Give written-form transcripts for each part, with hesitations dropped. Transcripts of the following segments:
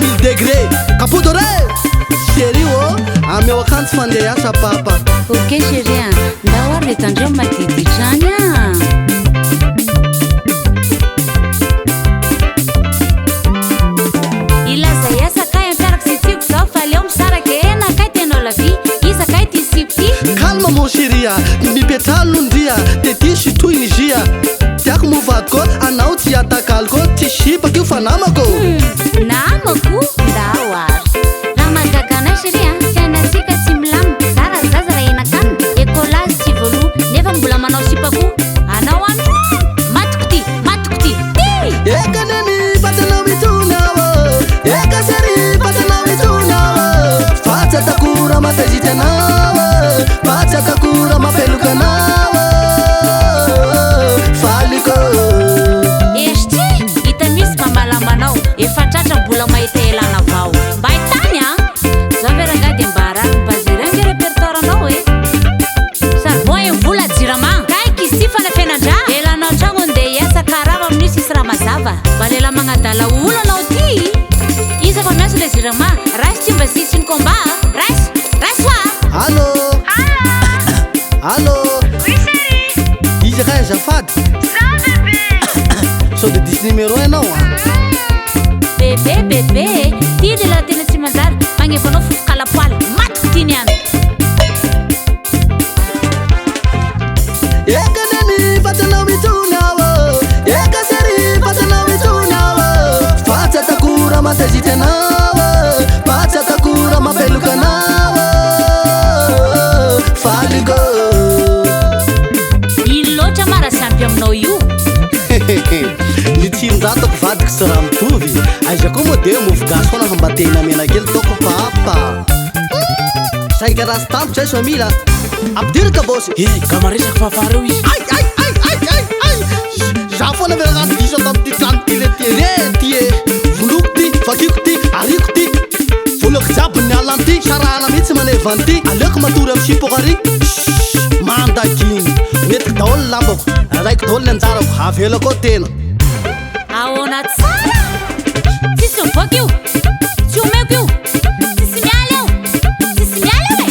3000 degré kapodore chéri ô ameo akanjo fandeha asa papa. Ok chéri a nda oary le tandreo matiditsany a. Ilaza iasa kay ampiaraky sy tiako zao fa leo misaraky ena kay tenao lavi iza kay ty sipy ty. Calma mon chéri a mipetraha londria de ty sotoiny zia tiako movady koa anao tsy atakalo koa ty sipaky io fa namako. Namako nda oary raha mahagaganay chéri a fiainasika tsy milamina zara zaza raha enakany ekolazy tsy voalo nefa mbola manao sipako anao andro matoko ty Ekanemi fatanao mitonao eka seri fatanao mitonao fatsy atakora matazitranao fatsy atakora mapelokanao faliko esy ty hita misy mamalamanao efa tratra mbola mahita elana avao mba hitany a zao veranga de mba raky mbazerengy repertoire anao e saribon e vola jirama kaiky izy ty fanafenandra elanao tragno nde iasa karama amin'io sisy raha mazava mba lela magnadala olo anao ty iza fa miaso le jirama rasy ty mba sisiny comba rasy oa. Allô Allô Oui chérie. izy kay azafady Ça bébé. sao de 10 numéro anao a bebe ty de la tena tsy manjary magnevanao fofokalapoaly matoko ty niany. Ekanemi fatanao mitonao eka seri fatanao mitonao fatsy atakora matazitranao fatsy atakora mapelokanao faliko Ino loatra mara sampy aminao io ny tsinjatako vadiko sy raha mitovy aiza koa moa de mofogasy foana fa mba tena mena kely toko papa saika raha sy tampo zay famila ampidirika bosy ka maresaky fafareo izy ay za foana veragnaty diso atao amty trano ty le tele ty e voloko ty vakiko ty ariko ty voloko jiaby ny alany ty sarahana mihitsy manevany ty aleoko matory amy sipokary mandakiny metiko daholy lambako raiko daholy ny anjarako avela koa tena ahoana tsara tsisy mivoaka io tsy omeko io tsisy miala eo e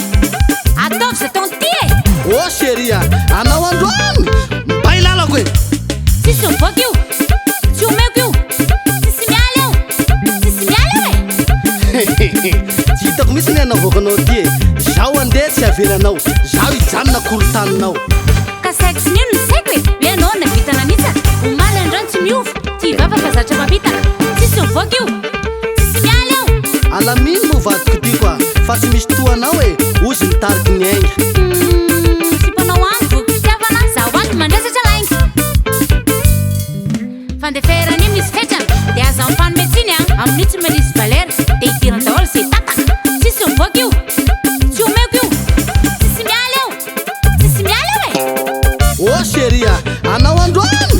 ataovy za taony ty e ô chéria anao androany mipailalako e tsisy mivoaka io tsy omeko io tsisy miala eo e tsy hitako misy ny anavoakanao ty e zaho andeha tsy avelanao zaho hijanona kolotaninao ka saiko sy nino ny saiko e ianao na vitana nitsaka omaly andrano tsy miova ty vava fa zatra mavitaka tsisy mivoaka io tsisy miala eo alaminy movadiko ty koa fa tsy misy toanao e ozy mitariky ny aigna sy mpanao andro fitiavana zaho andy mandresatra laingy fandeferany io misy fetrana de aza ampanymetsiny a amin'io tsy manisy valera de hidirany daholo zay tataka tsisy mivoaka io tsy omeko io tsisy miala eo e ô chéria anao androany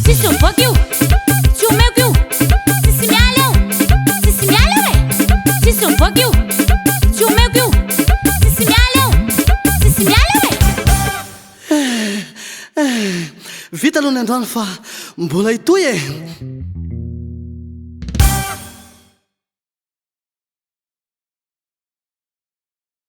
tsisy mivoaka io tsy omeko io tsisy miala eo e tsisy mivoaka io tsy omeko io tsisy miala eo e vita aloha ny androany fa mbola hitoy e